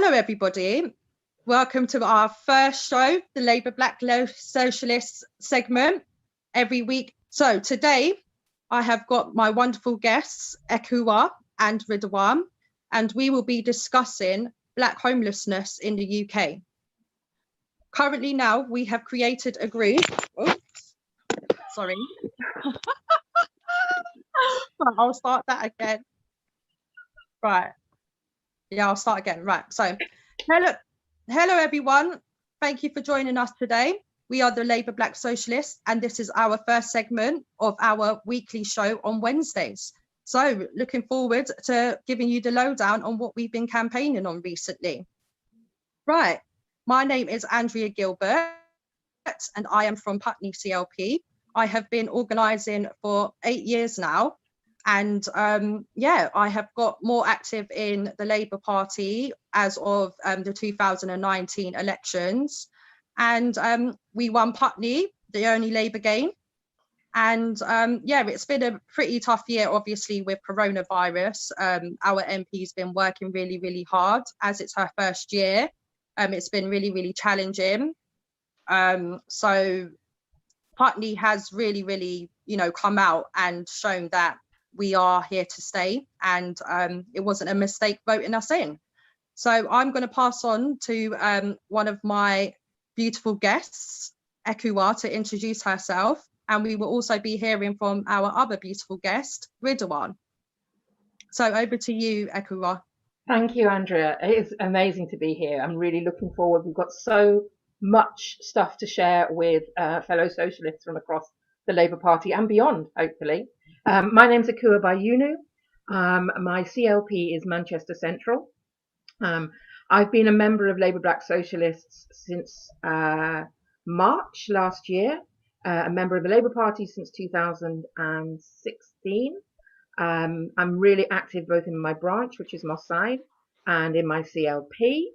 Hello, everybody. Welcome to our first show, the Labour Black Socialists segment every week. So today I have got my wonderful guests, Ekwa and Ridwan, and we will be discussing Black homelessness in the UK. Currently now we have created a group. Oops, sorry. I'll start that again. Right. Yeah, I'll start again. Right. So hello everyone. Thank you for joining us today. We are the Labour Black Socialists, and this is our first segment of our weekly show on Wednesdays. So looking forward to giving you the lowdown on what we've been campaigning on recently. Right. My name is Andrea Gilbert, and I am from Putney CLP. I have been organising for 8 years now. And I have got more active in the Labour Party as of the 2019 elections. And we won Putney, the only Labour game. And it's been a pretty tough year, obviously, with coronavirus. Our MP's been working really, really hard as it's her first year. It's been really, really challenging. So Putney has really, really, come out and shown that we are here to stay, and it wasn't a mistake voting us in. So I'm going to pass on to one of my beautiful guests, Ekwa, to introduce herself, and we will also be hearing from our other beautiful guest, Ridwan. So over to you, Ekwa. Thank you, Andrea. It is amazing to be here. I'm really looking forward. We've got so much stuff to share with fellow socialists from across the Labour Party and beyond, hopefully. My name's Ekwa Bayunu. My CLP is Manchester Central. I've been a member of Labour Black Socialists since March last year, a member of the Labour Party since 2016. I'm really active both in my branch, which is Moss Side, and in my CLP.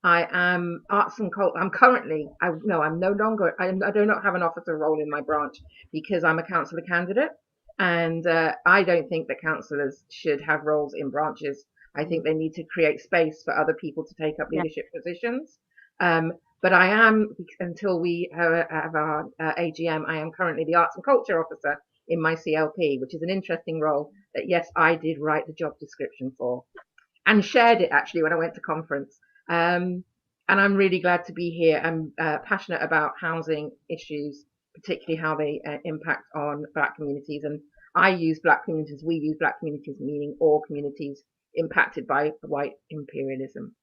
I am arts and culture. I'm no longer, I do not have an officer role in my branch because I'm a councillor candidate. And I don't think that councillors should have roles in branches. I think they need to create space for other people to take up leadership positions. But I am, until we have our AGM, I am currently the arts and culture officer in my CLP, which is an interesting role that, yes, I did write the job description for and shared it actually when I went to conference. And I'm really glad to be here. I'm passionate about housing issues, particularly how they impact on Black communities. And we use Black communities, meaning all communities impacted by white imperialism.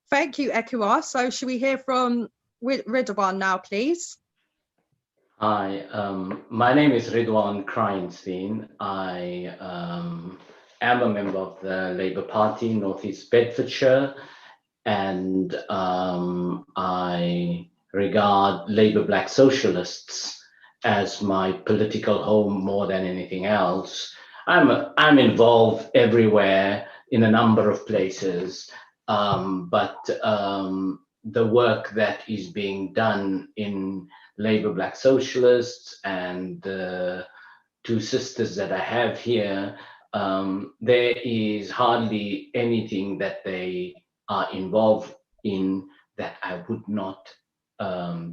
Thank you, Ekwa. So should we hear from Ridwan now, please? Hi, my name is Ridwan Kreinstein. I am a member of the Labour Party, North East Bedfordshire, and I regard Labour Black Socialists as my political home more than anything else. I'm involved everywhere in a number of places, but the work that is being done in Labour Black Socialists and the two sisters that I have here, there is hardly anything that they are involved in that I would not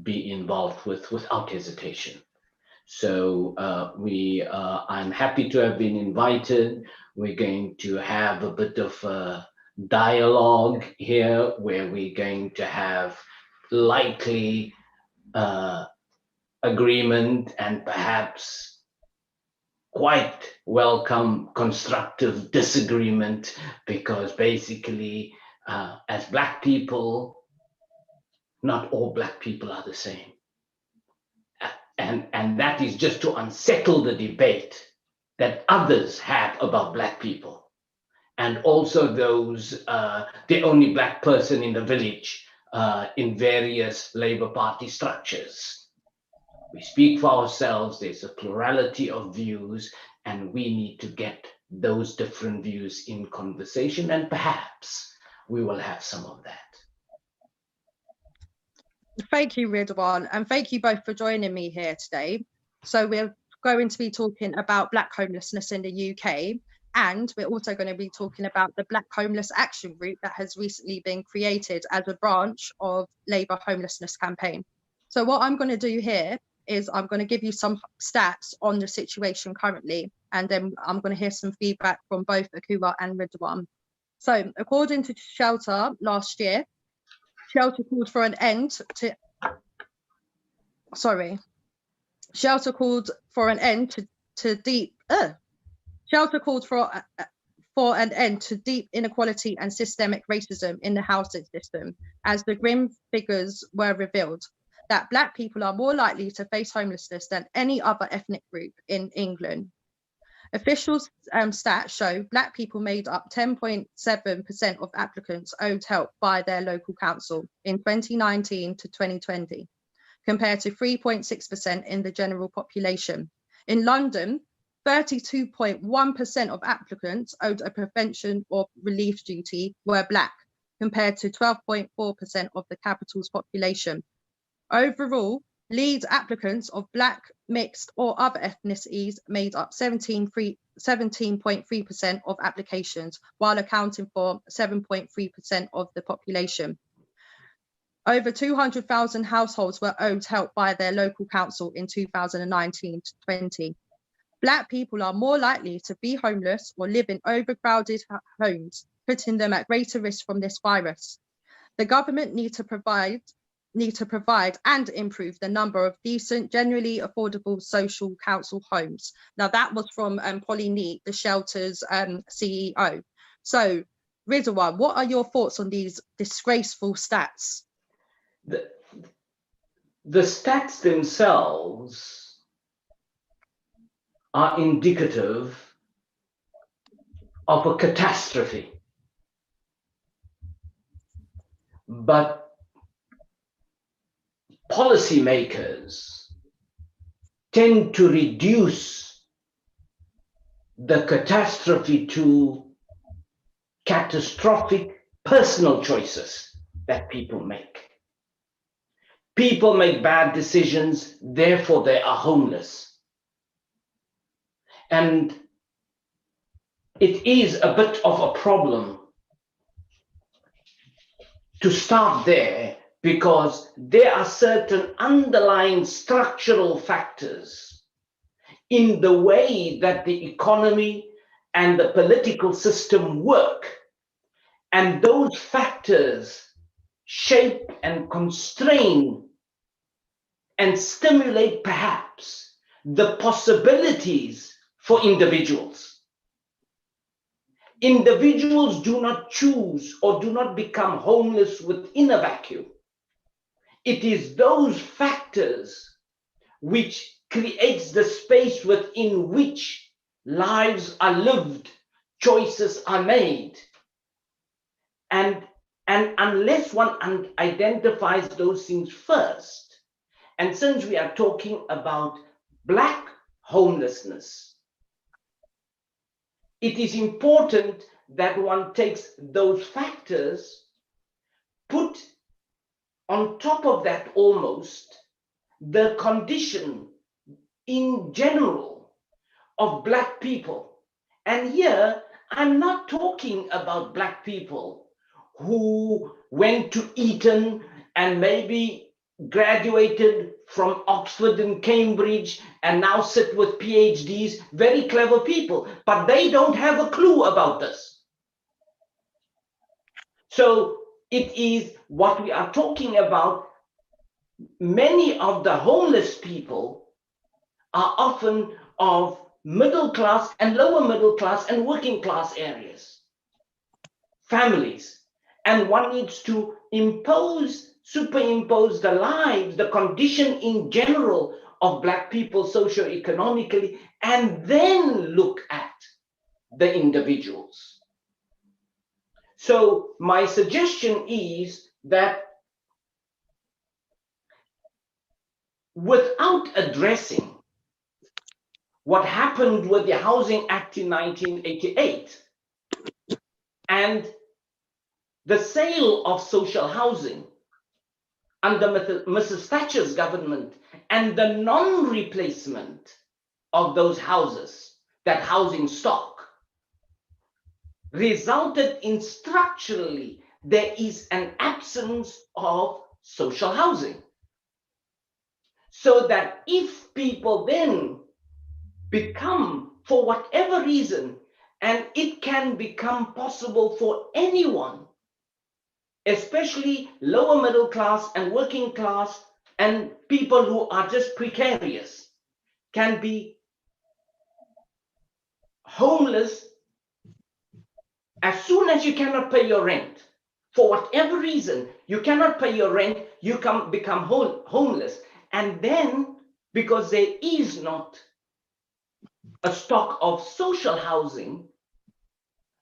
be involved with without hesitation. So I'm happy to have been invited. We're going to have a bit of a dialogue here where we're going to have likely agreement and perhaps quite welcome constructive disagreement, because basically as Black people, not all Black people are the same. And that is just to unsettle the debate that others have about Black people. And also those, the only Black person in the village in various Labour Party structures. We speak for ourselves, there's a plurality of views, and we need to get those different views in conversation, and perhaps we will have some of that. Thank you, Ridwan, and thank you both for joining me here today. So we're going to be talking about Black homelessness in the UK. And we're also going to be talking about the Black Homeless Action Group that has recently been created as a branch of Labour Homelessness Campaign. So what I'm going to do here is I'm going to give you some stats on the situation currently, and then I'm going to hear some feedback from both Ekwa and Ridwan. So according to Shelter last year, Shelter called for an end to Shelter called for an end to deep inequality and systemic racism in the housing system, as the grim figures were revealed that Black people are more likely to face homelessness than any other ethnic group in England. Official stats show Black people made up 10.7% of applicants owed help by their local council in 2019 to 2020, compared to 3.6% in the general population. In London, 32.1% of applicants owed a prevention or relief duty were Black, compared to 12.4% of the capital's population. Overall, lead applicants of Black, mixed or other ethnicities made up 17.3% of applications, while accounting for 7.3% of the population. Over 200,000 households were owed help by their local council in 2019 to 20. Black people are more likely to be homeless or live in overcrowded homes, putting them at greater risk from this virus. The government need to provide and improve the number of decent, generally affordable social council homes. Now that was from Polly Neat, the Shelter's CEO. So Ridwan, what are your thoughts on these disgraceful stats? The stats themselves are indicative of a catastrophe. But policymakers tend to reduce the catastrophe to catastrophic personal choices that people make. People make bad decisions, therefore they are homeless. And it is a bit of a problem to start there, because there are certain underlying structural factors in the way that the economy and the political system work. And those factors shape and constrain and stimulate perhaps the possibilities for individuals. Individuals do not choose or do not become homeless within a vacuum. It is those factors which creates the space within which lives are lived, choices are made. And unless one identifies those things first, and since we are talking about Black homelessness, it is important that one takes those factors, put on top of that almost the condition in general of Black people. And here, I'm not talking about Black people who went to Eton and maybe graduated from Oxford and Cambridge and now sit with PhDs, very clever people, but they don't have a clue about this. So it is what we are talking about. Many of the homeless people are often of middle class and lower middle class and working class areas, families, and one needs to superimpose the lives, the condition in general of Black people socioeconomically, and then look at the individuals. So my suggestion is that without addressing what happened with the Housing Act in 1988 and the sale of social housing under Mrs. Thatcher's government and the non-replacement of those houses, that housing stock, resulted in structurally there is an absence of social housing. So that if people then become, for whatever reason, and it can become possible for anyone, especially lower middle class and working class and people who are just precarious, can be homeless as soon as you cannot pay your rent. For whatever reason, you cannot pay your rent, you become homeless. And then, because there is not a stock of social housing,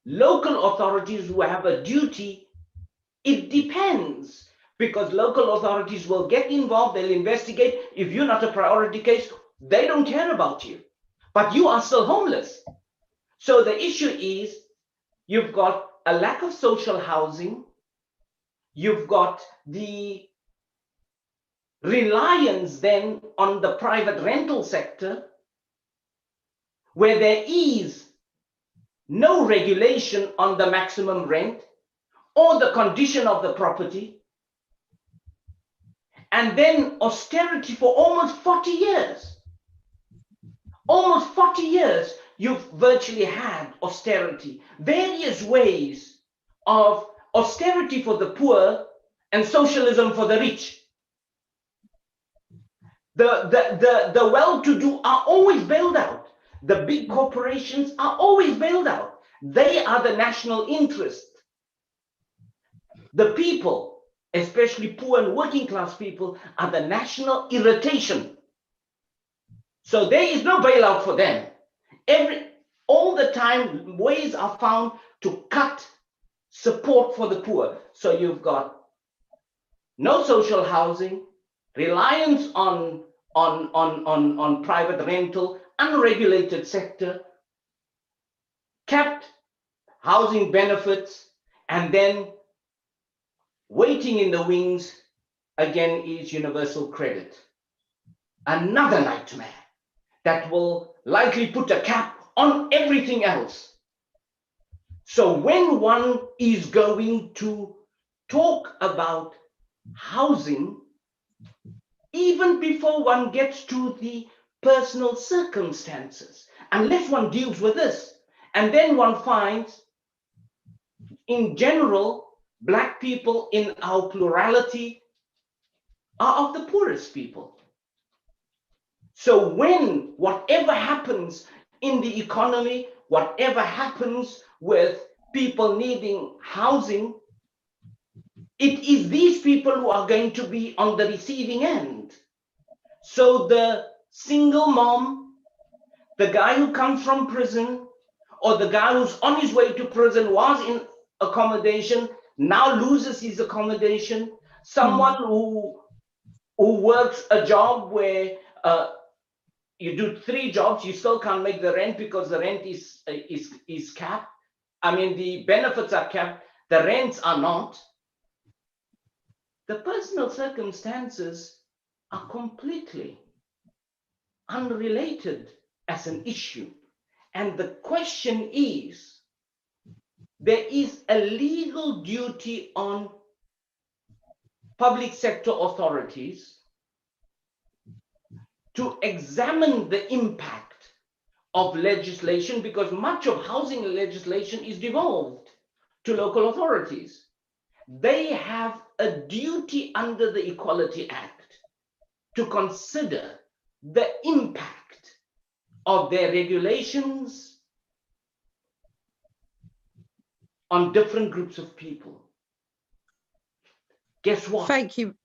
local authorities who have a duty, it depends, because local authorities will get involved, they'll investigate. If you're not a priority case, they don't care about you, but you are still homeless. So the issue is, you've got a lack of social housing, you've got the reliance then on the private rental sector, where there is no regulation on the maximum rent or the condition of the property, and then austerity for almost 40 years. Almost 40 years, you've virtually had austerity, various ways of austerity for the poor and socialism for the rich. The well-to-do are always bailed out. The big corporations are always bailed out. They are the national interest. The people, especially poor and working class people, are the national irritation. So there is no bailout for them. All the time, ways are found to cut support for the poor. So you've got no social housing, reliance on private rental, unregulated sector, capped housing benefits, and then waiting in the wings again is universal credit. Another nightmare that will likely put a cap on everything else. So when one is going to talk about housing, even before one gets to the personal circumstances, unless one deals with this, and then one finds, in general, Black people in our plurality are of the poorest people. So when whatever happens in the economy, whatever happens with people needing housing, it is these people who are going to be on the receiving end. So the single mom, the guy who comes from prison, or the guy who's on his way to prison, was in accommodation, now loses his accommodation, someone who works a job where you do 3 jobs, you still can't make the rent because the rent is capped. I mean, the benefits are capped, the rents are not. The personal circumstances are completely unrelated as an issue. And the question is, there is a legal duty on public sector authorities to examine the impact of legislation, because much of housing legislation is devolved to local authorities. They have a duty under the Equality Act to consider the impact of their regulations on different groups of people. Guess what? Thank you.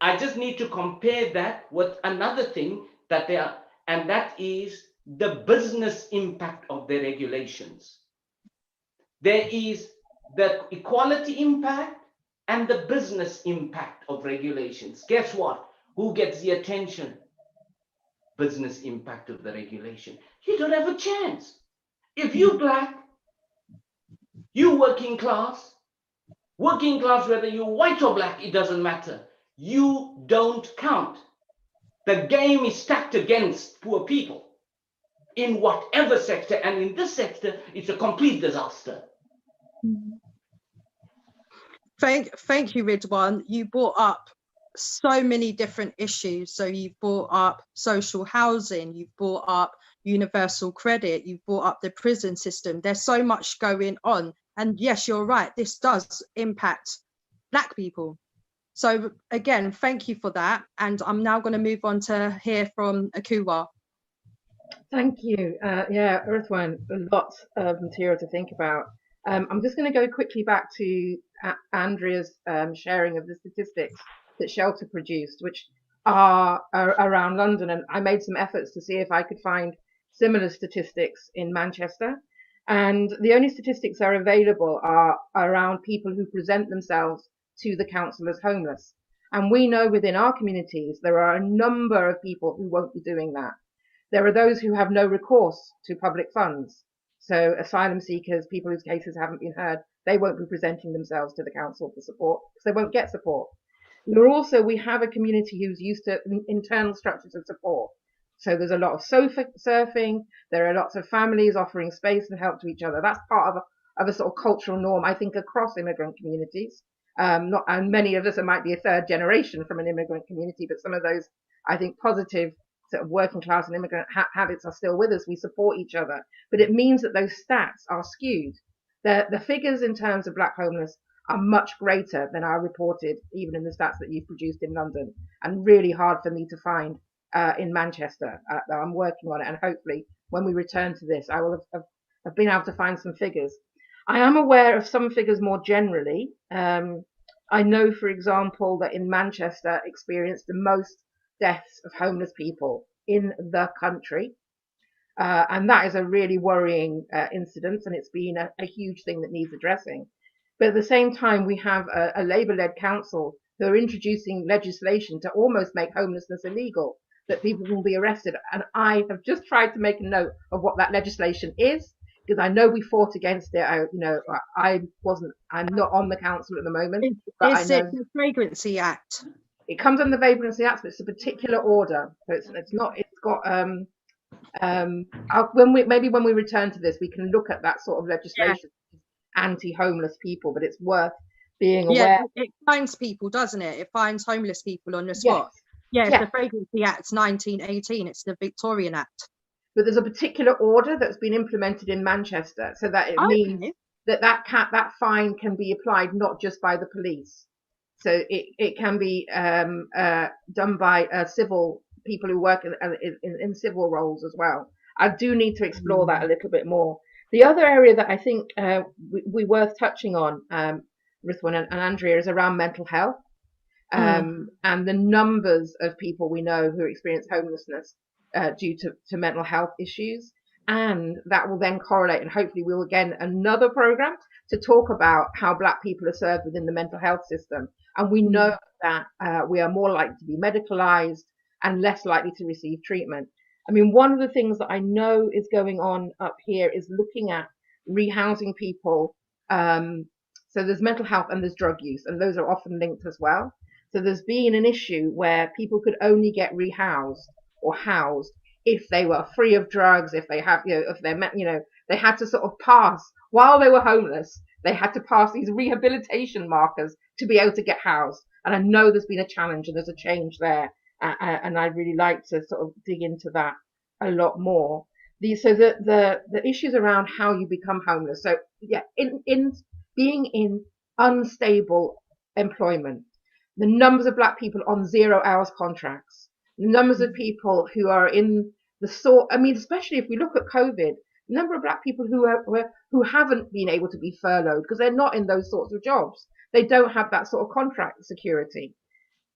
I just need to compare that with another thing that they are, and that is the business impact of their regulations. There is the equality impact and the business impact of regulations. Guess what? Who gets the attention? Business impact of the regulation. You don't have a chance. If you're Black, you working class, whether you're white or Black, it doesn't matter. You don't count. The game is stacked against poor people. in whatever sector, and in this sector, it's a complete disaster. Thank you, Ridwan. You brought up so many different issues. So you've brought up social housing, you've brought up universal credit, you've brought up the prison system. There's so much going on. And yes, you're right, this does impact Black people. So again, thank you for that. And I'm now going to move on to hear from Ekwa. Thank you. Yeah, Ridwan, a lot of material to think about. I'm just going to go quickly back to Andrea's sharing of the statistics that Shelter produced, which are around London. And I made some efforts to see if I could find similar statistics in Manchester. And the only statistics that are available are around people who present themselves to the council as homeless. And we know within our communities, there are a number of people who won't be doing that. There are those who have no recourse to public funds. So asylum seekers, people whose cases haven't been heard, they won't be presenting themselves to the council for support because they won't get support. We have a community who's used to internal structures of support. So there's a lot of surfing. There are lots of families offering space and help to each other. That's part of a sort of cultural norm, I think, across immigrant communities. And many of us, it might be a third generation from an immigrant community, but some of those, I think, positive sort of working class and immigrant habits are still with us. We support each other, but it means that those stats are skewed. The figures in terms of Black homeless are much greater than are reported, even in the stats that you've produced in London, and really hard for me to find in Manchester. I'm working on it, and hopefully when we return to this, I will have been able to find some figures. I am aware of some figures more generally. I know, for example, that in Manchester experienced the most deaths of homeless people in the country. And that is a really worrying incident, and it's been a huge thing that needs addressing. But at the same time, we have a Labour-led council who are introducing legislation to almost make homelessness illegal, that people will be arrested. And I have just tried to make a note of what that legislation is, because I know we fought against it. I'm not on the council at the moment. But Is it the Fragrancy Act? It comes under the Vagrancy Act, but it's a particular order. So it's not. It's got. When we return to this, we can look at that sort of legislation, anti-homeless people. But it's worth being aware. Yeah, it finds people, doesn't it? It finds homeless people on the spot. Yes. Yeah, it's the Fragrancy Act 1918. It's the Victorian Act. But there's a particular order that's been implemented in Manchester, so that it means that fine can be applied not just by the police. So it can be done by civil people who work in civil roles as well. I do need to explore that a little bit more. The other area that I think we worth touching on, Ridwan and Andrea, is around mental health and the numbers of people we know who experience homelessness due to mental health issues. And that will then correlate, and hopefully we will get another program to talk about how Black people are served within the mental health system. And we know that we are more likely to be medicalized and less likely to receive treatment. I mean, one of the things that I know is going on up here is looking at rehousing people. So there's mental health and there's drug use, and those are often linked as well. So there's been an issue where people could only get rehoused or housed if they were free of drugs, if they have, if they're, they had to sort of pass, while they were homeless, they had to pass these rehabilitation markers to be able to get housed. And I know there's been a challenge and there's a change there. And I'd really like to sort of dig into that a lot more. The issues around how you become homeless. So yeah, in being in unstable employment, the numbers of Black people on 0 hours contracts, the numbers of people who are in especially if we look at COVID, the number of Black people who haven't been able to be furloughed because they're not in those sorts of jobs. They don't have that sort of contract security.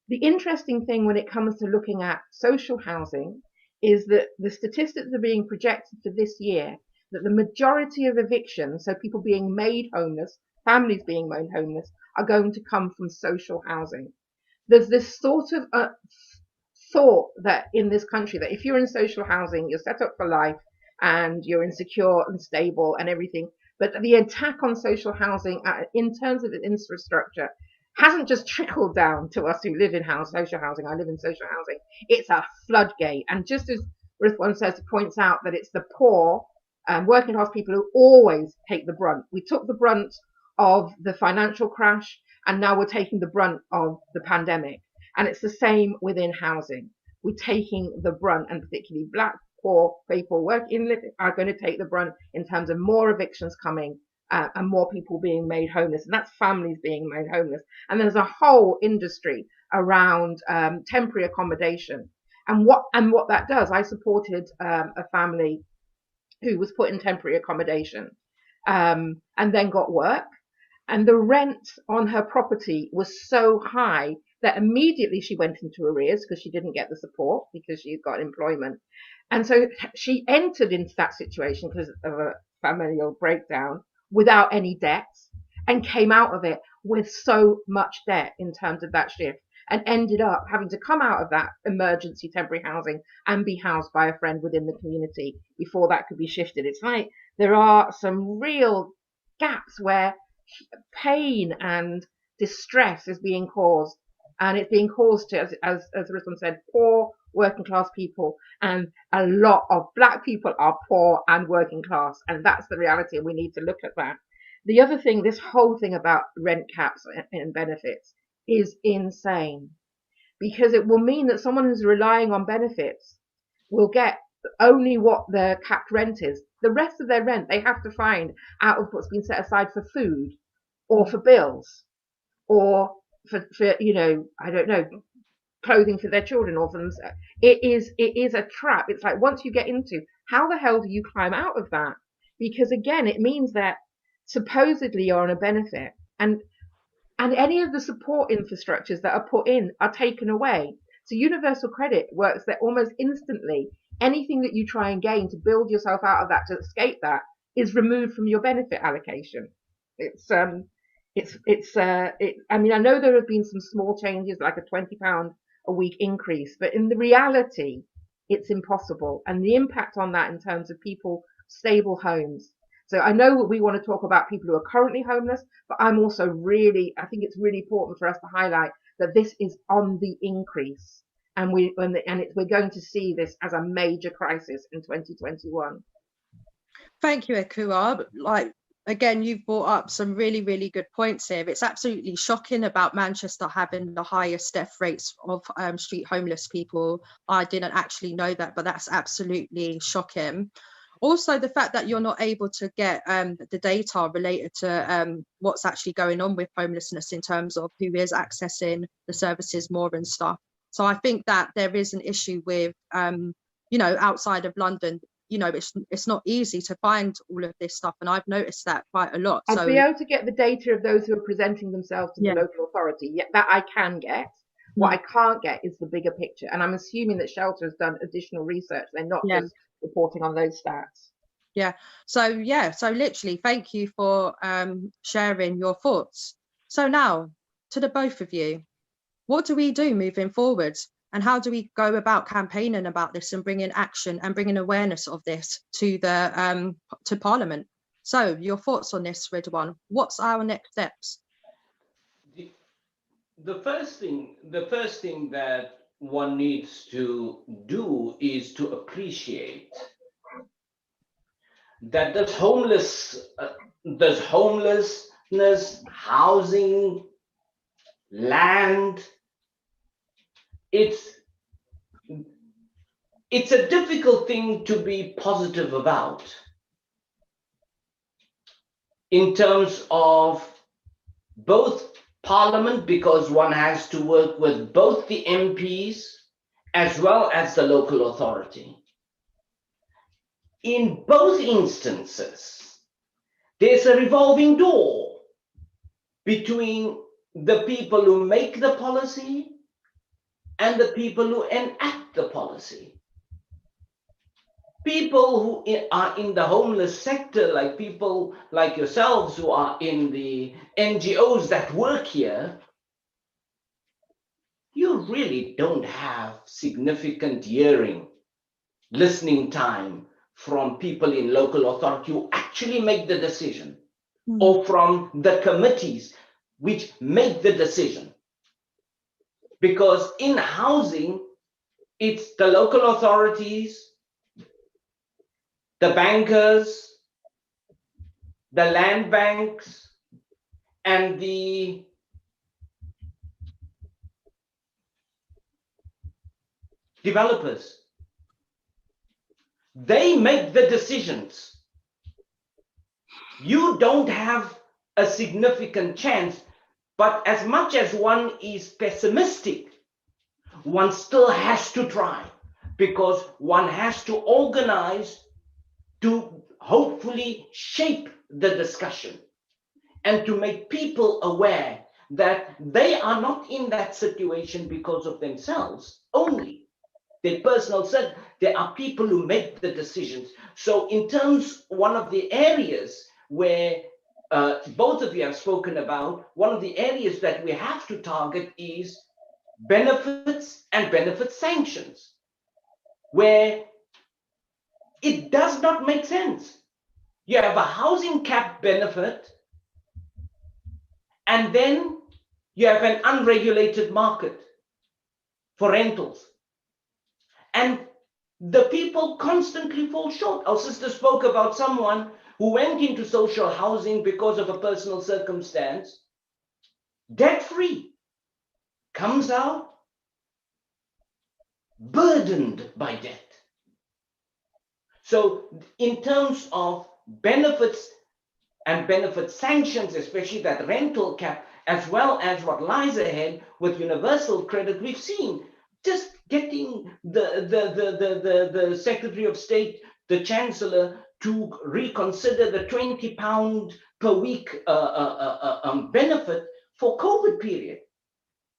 The interesting thing when it comes to looking at social housing is that the statistics are being projected for this year that the majority of evictions, so people being made homeless, families being made homeless, are going to come from social housing. There's this sort of thought that in this country that if you're in social housing, you're set up for life and you're insecure and stable and everything. But the attack on social housing in terms of its infrastructure hasn't just trickled down to us who live in social housing. I live in social housing. It's a floodgate. And just as Ridwan says, points out that it's the poor and working class people who always take the brunt. We took the brunt of the financial crash, and now we're taking the brunt of the pandemic. And it's the same within housing. We're taking the brunt, and particularly black poor people working are going to take the brunt in terms of more evictions coming and more people being made homeless, and that's families being made homeless. And there's a whole industry around temporary accommodation, and what that does. I supported a family who was put in temporary accommodation and then got work, and the rent on her property was so high that immediately she went into arrears because she didn't get the support because she's got employment. And so she entered into that situation because of a familial breakdown without any debts, and came out of it with so much debt in terms of that shift, and ended up having to come out of that emergency temporary housing and be housed by a friend within the community before that could be shifted. It's like there are some real gaps where pain and distress is being caused, and it's being caused to, as Ridwan said, poor working class people, and a lot of black people are poor and working class, and that's the reality, and we need to look at that. The other thing, this whole thing about rent caps and benefits is insane, because it will mean that someone who's relying on benefits will get only what their capped rent is. The rest of their rent they have to find out of what's been set aside for food or for bills or for I don't know, clothing for their children or for themselves. It is a trap. It's like, once you get into, how the hell do you climb out of that? Because again, it means that supposedly you're on a benefit, and any of the support infrastructures that are put in are taken away. So universal credit works that almost instantly anything that you try and gain to build yourself out of that, to escape that, is removed from your benefit allocation. I mean, I know there have been some small changes, like a £20 a week increase, but in the reality, it's impossible. And the impact on that in terms of people, stable homes. So I know we want to talk about people who are currently homeless, but I think it's really important for us to highlight that this is on the increase. And we're going to see this as a major crisis in 2021. Thank you, Ekwa. Like, again, you've brought up some really, really good points here. It's absolutely shocking about Manchester having the highest death rates of street homeless people. I didn't actually know that, but that's absolutely shocking. Also, the fact that you're not able to get the data related to what's actually going on with homelessness in terms of who is accessing the services more and stuff. So I think that there is an issue with, outside of London, it's not easy to find all of this stuff. And I've noticed that quite a lot. I'd be able to get the data of those who are presenting themselves to the local authority. Yeah, that I can get. What I can't get is the bigger picture. And I'm assuming that Shelter has done additional research. They're not just reporting on those stats. So literally, thank you for sharing your thoughts. So now, to the both of you, what do we do moving forward? And how do we go about campaigning about this and bringing action and bringing awareness of this to the to Parliament? So your thoughts on this, Ridwan? What's our next steps? The first thing that one needs to do is to appreciate that there's homelessness, housing, land. It's a difficult thing to be positive about in terms of both Parliament, because one has to work with both the MPs as well as the local authority. In both instances, there's a revolving door between the people who make the policy and the people who enact the policy. People who are in the homeless sector, like people like yourselves who are in the NGOs that work here, you really don't have significant hearing, listening time from people in local authority who actually make the decision, or from the committees which make the decision. Because in housing, it's the local authorities the bankers, the land banks, and the developers. They make the decisions. You don't have a significant chance, but as much as one is pessimistic, one still has to try, because one has to organize to hopefully shape the discussion and to make people aware that they are not in that situation because of themselves only. Their personal set, there are people who make the decisions. So in terms, one of the areas where both of you have spoken about, one of the areas that we have to target is benefits and benefit sanctions, where it does not make sense. You have a housing cap benefit, and then you have an unregulated market for rentals. And the people constantly fall short. Our sister spoke about someone who went into social housing because of a personal circumstance, debt-free, comes out burdened by debt. So in terms of benefits and benefit sanctions, especially that rental cap, as well as what lies ahead with universal credit, we've seen just getting the Secretary of State, the Chancellor, to reconsider the £20 per week benefit for COVID period.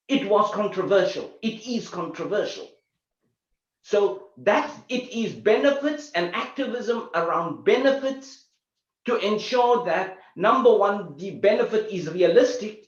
It was controversial. It is controversial. So that it is benefits and activism around benefits to ensure that, number one, the benefit is realistic,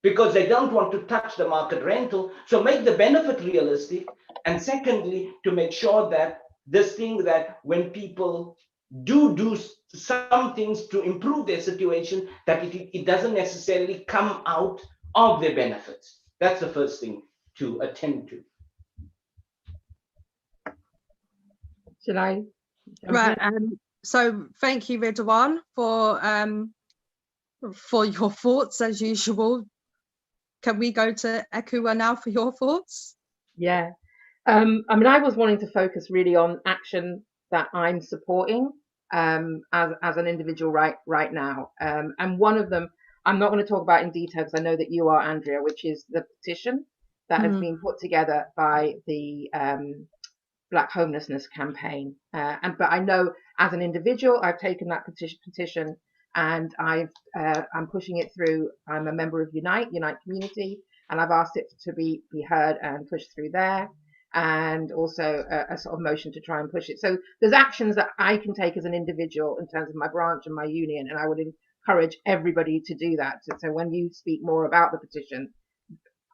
because they don't want to touch the market rental. So make the benefit realistic. And secondly, to make sure that this thing, that when people do some things to improve their situation, that it doesn't necessarily come out of their benefits. That's the first thing to attend to. Should I? Right. So thank you, Ridwan, for your thoughts as usual. Can we go to Ekwa now for your thoughts? Yeah. I mean, I was wanting to focus really on action that I'm supporting as an individual right now. And one of them, I'm not going to talk about in detail because I know that you are, Andrea, which is the petition that has been put together by the Black Homelessness Campaign. But I know as an individual, I've taken that petition and I'm pushing it through. I'm a member of Unite Community, and I've asked it to be heard and pushed through there, and also a sort of motion to try and push it. So there's actions that I can take as an individual in terms of my branch and my union, and I would encourage everybody to do that. So when you speak more about the petition,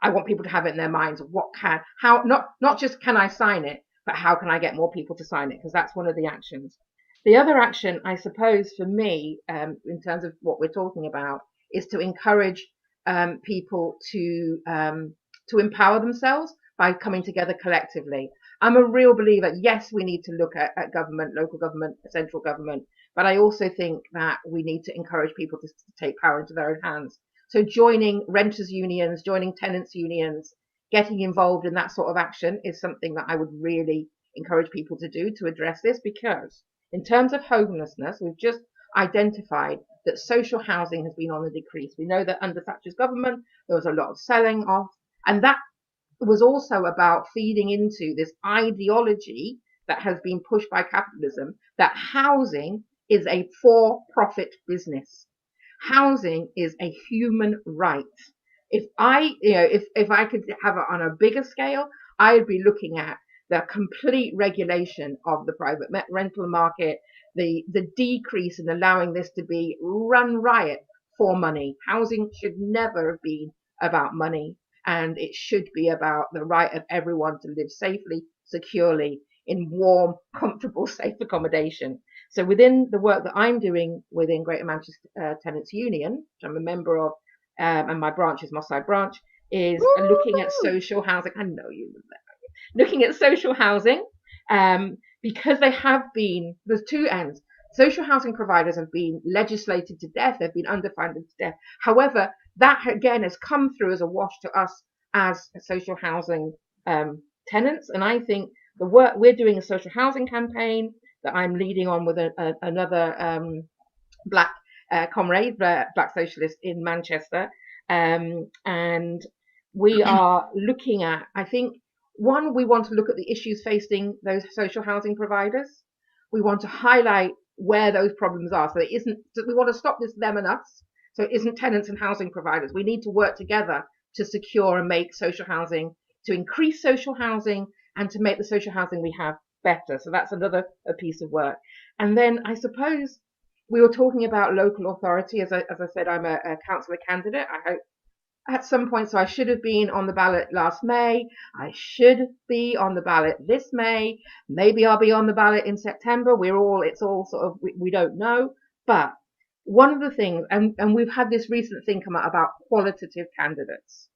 I want people to have it in their minds, not just can I sign it, but how can I get more people to sign it? Because that's one of the actions. The other action, I suppose, for me, in terms of what we're talking about, is to encourage people to empower themselves by coming together collectively. I'm a real believer, yes, we need to look at government, local government, central government, but I also think that we need to encourage people to take power into their own hands. So joining renters unions, joining tenants unions, getting involved in that sort of action is something that I would really encourage people to do to address this, because in terms of homelessness, we've just identified that social housing has been on the decrease. We know that under Thatcher's government, there was a lot of selling off, and that was also about feeding into this ideology that has been pushed by capitalism, that housing is a for-profit business. Housing is a human right. If I could have it on a bigger scale, I would be looking at the complete regulation of the private rental market, the decrease in allowing this to be run riot for money. Housing should never have been about money, and it should be about the right of everyone to live safely, securely, in warm, comfortable, safe accommodation. So within the work that I'm doing within Greater Manchester Tenants Union, which I'm a member of, and my branch is Moss Side branch, is looking at social housing. I know you looking at social housing, because there's two ends. Social housing providers have been legislated to death, they've been underfunded to death. However, that again has come through as a wash to us as social housing tenants. And I think the work we're doing, a social housing campaign that I'm leading on with another black comrade, black socialist in Manchester. And we are looking at, I think, one, we want to look at the issues facing those social housing providers. We want to highlight where those problems are. So we want to stop this them and us. So it isn't tenants and housing providers. We need to work together to secure and make social housing, to increase social housing and to make the social housing we have better. So that's another piece of work. And then I suppose we were talking about local authority. As I said, I'm a councillor candidate. I hope at some point, so I should have been on the ballot last May. I should be on the ballot this May. Maybe I'll be on the ballot in September. It's all sort of, we don't know. But one of the things, and we've had this recent thing come out about qualitative candidates.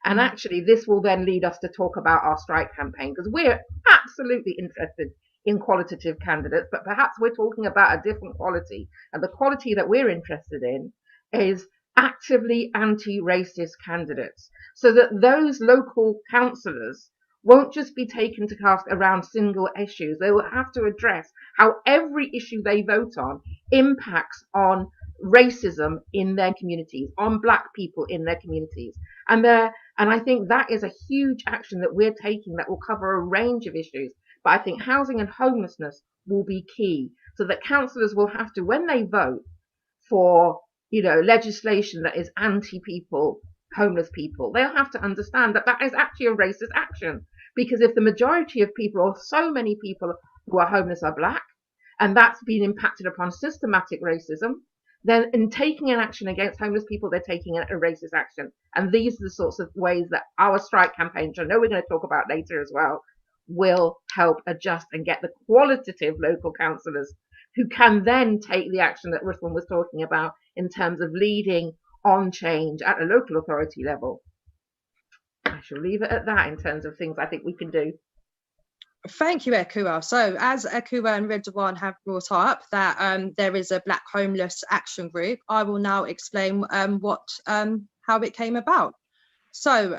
And actually, this will then lead us to talk about our strike campaign, because we're absolutely interested in qualitative candidates, but perhaps we're talking about a different quality. And the quality that we're interested in is actively anti-racist candidates, so that those local councillors won't just be taken to cast around single issues. They will have to address how every issue they vote on impacts on racism in their communities, on black people in their communities. And I think that is a huge action that we're taking that will cover a range of issues. But I think housing and homelessness will be key, so that councillors will have to, when they vote for legislation that is anti-people, homeless people, they'll have to understand that that is actually a racist action. Because if the majority of people, or so many people who are homeless, are black, and that's been impacted upon systematic racism, then in taking an action against homeless people, they're taking a racist action. And these are the sorts of ways that our strike campaign, which I know we're going to talk about later as well, will help adjust and get the qualitative local councillors who can then take the action that Ridwan was talking about in terms of leading on change at a local authority level. I shall leave it at that in terms of things I think we can do. Thank you, Ekwa. So as Ekwa and Ridwan have brought up that there is a Black Homeless Action Group, I will now explain how it came about. So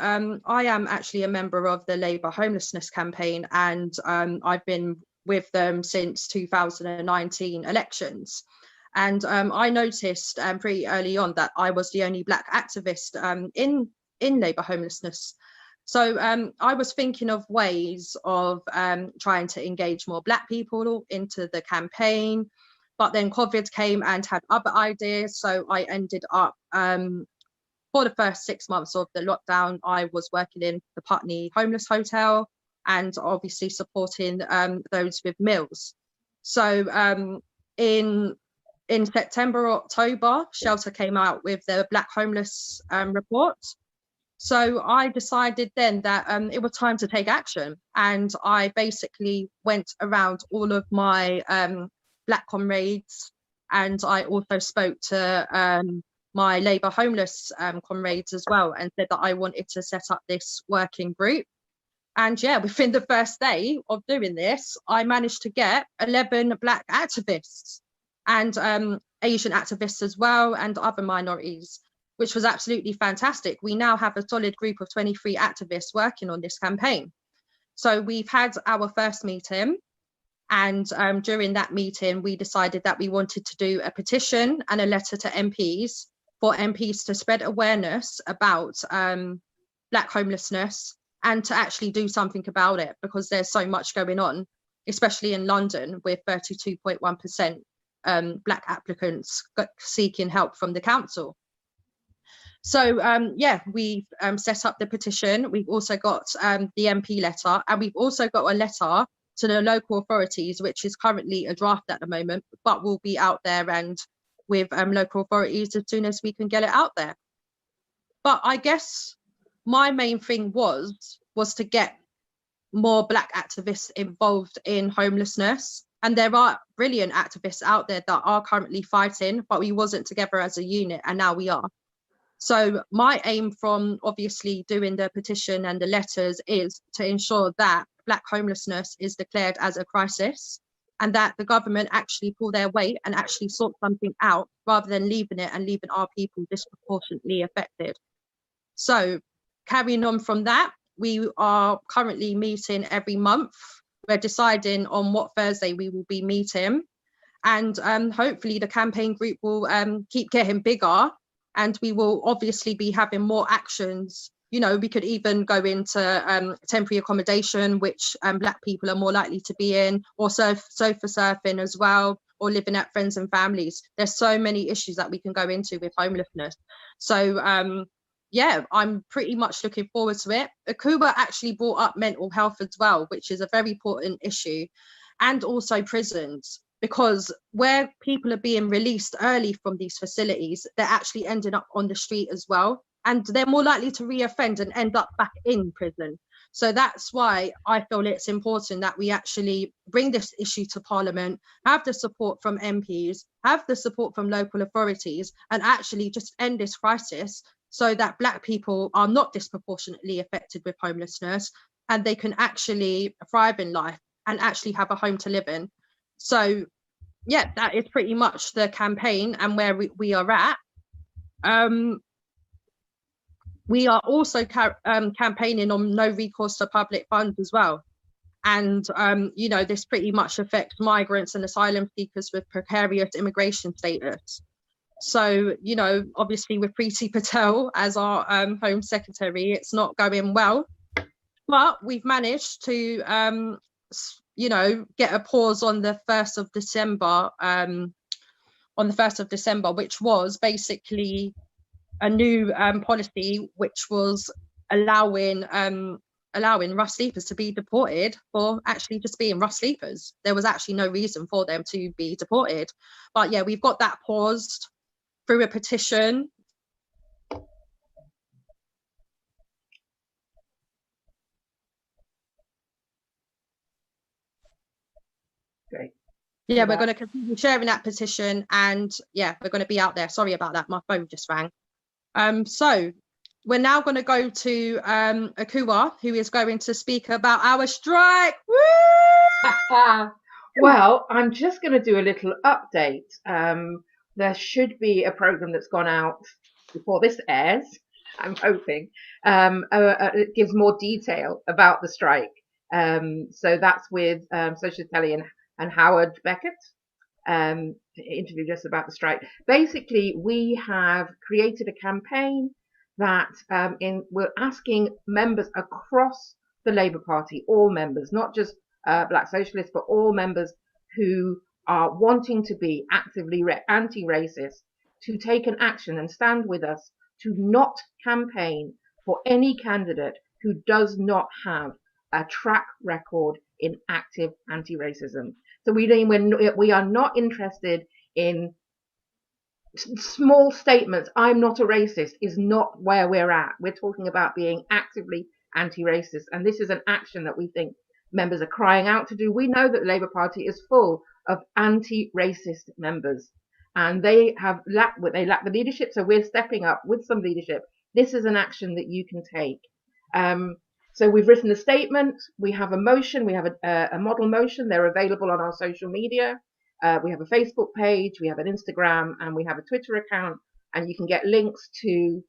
I am actually a member of the Labour Homelessness Campaign, and I've been with them since 2019 elections. And I noticed pretty early on that I was the only Black activist in Labour homelessness. So I was thinking of ways of trying to engage more Black people into the campaign, but then COVID came and had other ideas. So I ended up, for the first 6 months of the lockdown, I was working in the Putney Homeless Hotel and obviously supporting those with meals. So in September or October, Shelter came out with the Black Homeless report. So I decided then that it was time to take action. And I basically went around all of my Black comrades, and I also spoke to my Labour homeless comrades as well, and said that I wanted to set up this working group. And yeah, within the first day of doing this, I managed to get 11 Black activists and Asian activists as well, and other minorities, which was absolutely fantastic. We now have a solid group of 23 activists working on this campaign. So we've had our first meeting, and during that meeting, we decided that we wanted to do a petition and a letter to MPs for MPs to spread awareness about Black homelessness and to actually do something about it, because there's so much going on, especially in London, with 32.1% Black applicants seeking help from the council. So yeah, we've set up the petition. We've also got the MP letter, and we've also got a letter to the local authorities, which is currently a draft at the moment, but will be out there and with local authorities as soon as we can get it out there. But I guess my main thing was to get more Black activists involved in homelessness. And there are brilliant activists out there that are currently fighting, but we wasn't together as a unit, and now we are. So my aim from obviously doing the petition and the letters is to ensure that Black homelessness is declared as a crisis, and that the government actually pull their weight and actually sort something out rather than leaving it and leaving our people disproportionately affected. So carrying on from that, we are currently meeting every month. We're deciding on what Thursday we will be meeting. And hopefully the campaign group will keep getting bigger, and we will obviously be having more actions. You know, we could even go into temporary accommodation, which Black people are more likely to be in, or sofa surfing as well, or living at friends and families. There's so many issues that we can go into with homelessness. So yeah, I'm pretty much looking forward to it. Ekwa actually brought up mental health as well, which is a very important issue, and also prisons, because where people are being released early from these facilities, they're actually ending up on the street as well. And they're more likely to reoffend and end up back in prison. So that's why I feel it's important that we actually bring this issue to Parliament, have the support from MPs, have the support from local authorities, and actually just end this crisis so that Black people are not disproportionately affected with homelessness, and they can actually thrive in life and actually have a home to live in. So yeah, that is pretty much the campaign and where we are at. We are also campaigning on no recourse to public funds as well. And, you know, this pretty much affects migrants and asylum seekers with precarious immigration status. So, you know, obviously with Preeti Patel as our Home Secretary, it's not going well. But we've managed to, you know, get a pause on the 1st of December, which was basically a new policy which was allowing rough sleepers to be deported for actually just being rough sleepers. There was actually no reason for them to be deported. But yeah, we've got that paused through a petition. Great. Yeah, we're going to continue sharing that petition, and yeah, we're going to be out there. Sorry about that, my phone just rang. So we're now going to go to Ekwa, who is going to speak about our strike. Woo! Well, I'm just going to do a little update. There should be a program that's gone out before this airs, I'm hoping. It gives more detail about the strike. So that's with Socialist Telly and Howard Beckett. Interviewed us about the strike. Basically, we have created a campaign that we're asking members across the Labour Party, all members, not just Black Socialists, but all members who are wanting to be actively anti-racist, to take an action and stand with us to not campaign for any candidate who does not have a track record in active anti-racism. So we are not interested in small statements. I'm not a racist is not where we're at. We're talking about being actively anti-racist. And this is an action that we think members are crying out to do. We know that the Labour Party is full of anti-racist members, and they lack the leadership. So we're stepping up with some leadership. This is an action that you can take. So we've written a statement, we have a motion, we have a model motion. They're available on our social media. We have a Facebook page, we have an Instagram, and we have a Twitter account, and you can get links to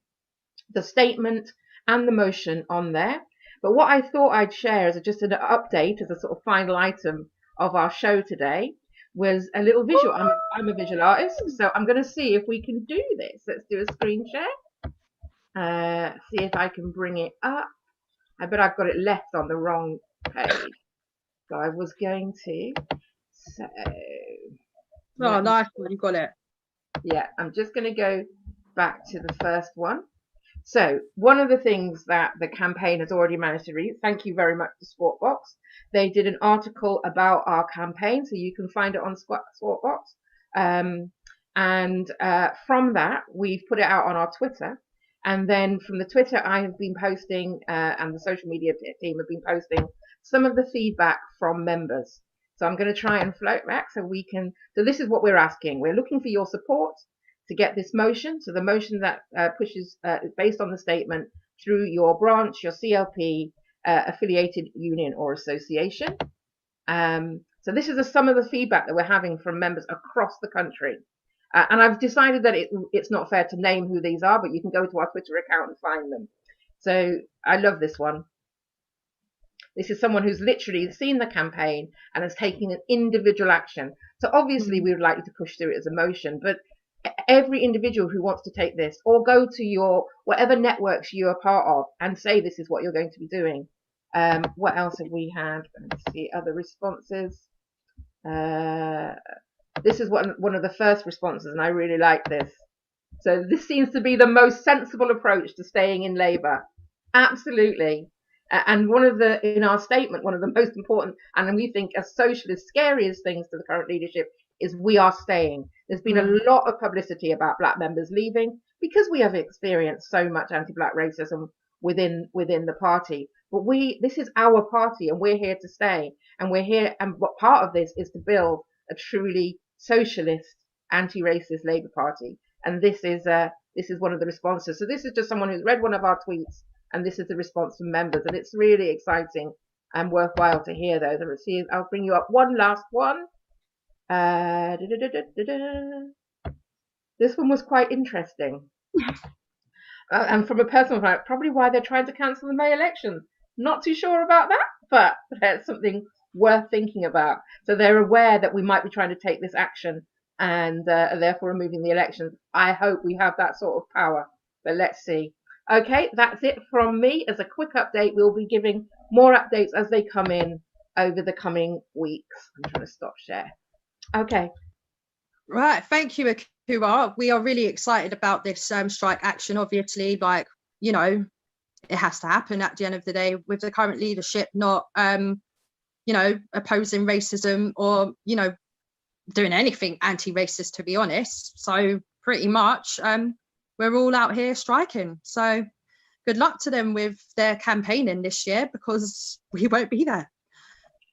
the statement and the motion on there. But what I thought I'd share as just an update, as a sort of final item of our show today, was a little visual. I'm a visual artist, so I'm going to see if we can do this. Let's do a screen share. See if I can bring it up. I bet I've got it left on the wrong page. So I was going to. So. Oh, nice one. You got it. Yeah, I'm just going to go back to the first one. So one of the things that the campaign has already managed to read, thank you very much to Sportbox. They did an article about our campaign, so you can find it on Sportbox. And from that, we've put it out on our Twitter. And then from the Twitter, I have been posting, and the social media team have been posting some of the feedback from members. So I'm going to try and float back so we can. So this is what we're asking. We're looking for your support to get this motion. So the motion that pushes, based on the statement, through your branch, your CLP, affiliated union or association. So this is some of the feedback that we're having from members across the country. And I've decided that it's not fair to name who these are, but you can go to our Twitter account and find them. So I love this one. This is someone who's literally seen the campaign and has taken an individual action. So obviously we would like you to push through it as a motion, but every individual who wants to take this, or go to your whatever networks you are part of and say this is what you're going to be doing. What else have we had? Let's see other responses. This is one of the first responses, and I really like this. So this seems to be the most sensible approach to staying in Labour. Absolutely. And in our statement, one of the most important, and we think as socialists, scariest things to the current leadership is we are staying. There's been a lot of publicity about black members leaving because we have experienced so much anti-black racism within the party. But this is our party, and we're here to stay. And we're here, and what part of this is to build a truly socialist, anti-racist Labour Party. And this is one of the responses. So this is just someone who's read one of our tweets, and this is the response from members, and it's really exciting and worthwhile to hear those. Let's see, I'll bring you up one last one. This one was quite interesting. And from a personal point, probably why they're trying to cancel the May elections. Not too sure about that, but that's something worth thinking about. So they're aware that we might be trying to take this action and therefore removing the elections. I hope we have that sort of power, but let's see. Okay, that's it from me. As a quick update, we'll be giving more updates as they come in over the coming weeks. I'm trying to stop share. Okay. Right, thank you, Ekwa. We are really excited about this strike action. Obviously, like, you know, it has to happen at the end of the day with the current leadership not, you know, opposing racism or, you know, doing anything anti-racist, to be honest. So pretty much we're all out here striking. So good luck to them with their campaigning this year, because we won't be there.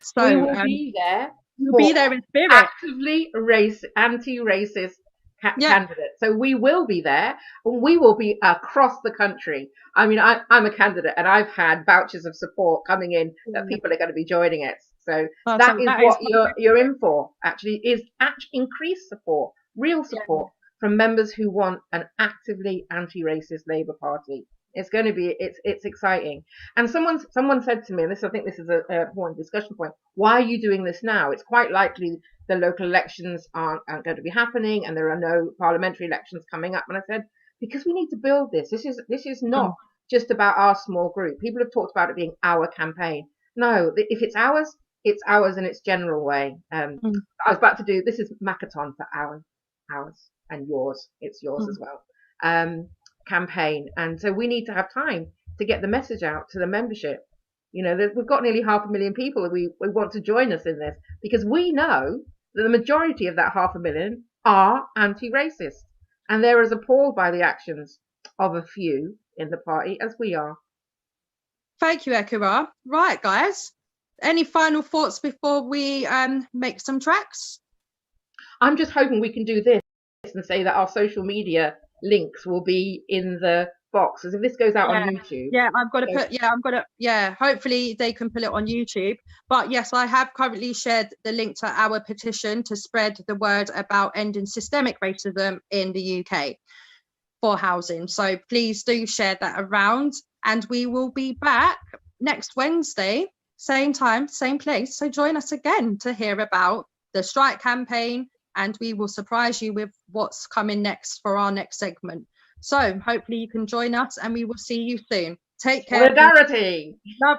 So we will be there. We'll be there in spirit. Actively anti-racist candidate. So we will be there, and we will be across the country. I mean, I'm a candidate, and I've had vouchers of support coming in that people are going to be joining us. So that is what you're in for. Actually, is increased support, real support from members who want an actively anti-racist Labour Party. It's going to be, it's exciting. And someone said to me, and I think this is a important discussion point, why are you doing this now? It's quite likely the local elections aren't going to be happening, and there are no parliamentary elections coming up. And I said, because we need to build this. This is not just about our small group. People have talked about it being our campaign. No, if it's ours in its general way. I was about to do, this is Makaton for ours and yours. It's yours as well. Campaign, and so we need to have time to get the message out to the membership. You know, we've got nearly 500,000 people that we want to join us in this, because we know that the majority of that 500,000 are anti-racist, and they're as appalled by the actions of a few in the party as we are. Thank you, Ekwa. Right, guys, any final thoughts before we make some tracks? I'm just hoping we can do this and say that our social media links will be in the box, as if this goes out on YouTube. Hopefully they can put it on YouTube. But yes, I have currently shared the link to our petition to spread the word about ending systemic racism in the UK for housing. So please do share that around, and we will be back next Wednesday, same time, same place. So join us again to hear about the strike campaign, and we will surprise you with what's coming next for our next segment. So hopefully you can join us, and we will see you soon. Take care. Solidarity. Love